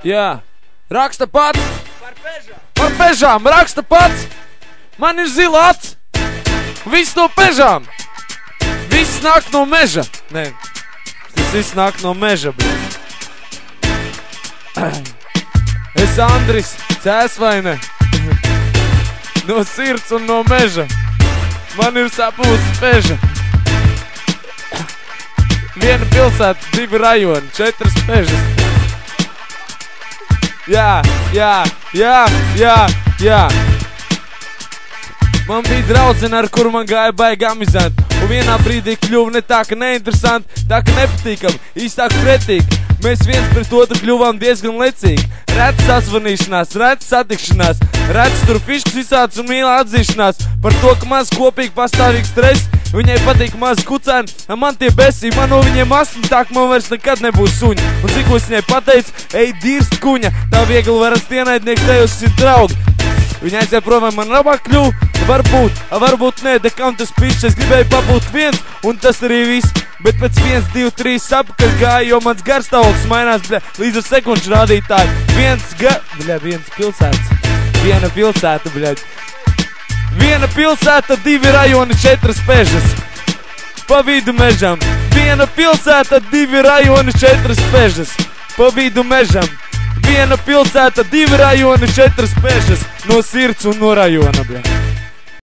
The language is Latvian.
Jā, raksta pats. Par pežām, raksta pats. Man ir zila acs. Viss no pežām. Viss nāk no meža. Nē, tas viss nāk no meža, bļa. Es Andris, Cēsvaine. No sirds un no meža. Man ir sapūst peža. Viena pilsēta, 2 rajoni, 4 pežas. Jā. Man bija draudzene, ar kuru man gāja baigi amizanti. Un vienā brīdī kļuva ne tā, ka neinteresanti, tā, ka nepatīkam, īstāk pretīgi. Mēs viens pret otru kļuvām diezgan lecīgi. Rets sazvanīšanās, rets satikšanās, rets tur fiškas visāds un mīlā atzīšanās par to, ka maz kopīgi pastāvīgs stress. Viņai patīk maz kucēni, man tie besī, man no viņiem asni, tā ka man vairs nekad nebūs suņa. Un cik es viņai pateicu, ej dirst kuņa, tā viegli var rast ienaidnieki, tajos ir draugi. Viņa aizēja prom, vai man labāk kļuva? Varbūt nē, dekam tas pišs, es gribēju pabūt viens, un tas arī viss. Bet pēc 1, 2, 3 apakaļ gāja, jo mans garstāvoklis mainās, bļa, līdz ar sekundžu rādītāju. Viena pilsēta, bļa. Viena pilsēta, 2 rajoni, 4 pežas. Pa vidu mežam. Viena pilsēta, 2 rajoni, 4 pežas. Pa vidu mežam. Viena pilsēta, 2 rajoni, 4 pežas. No sirds un no rajona, bļa.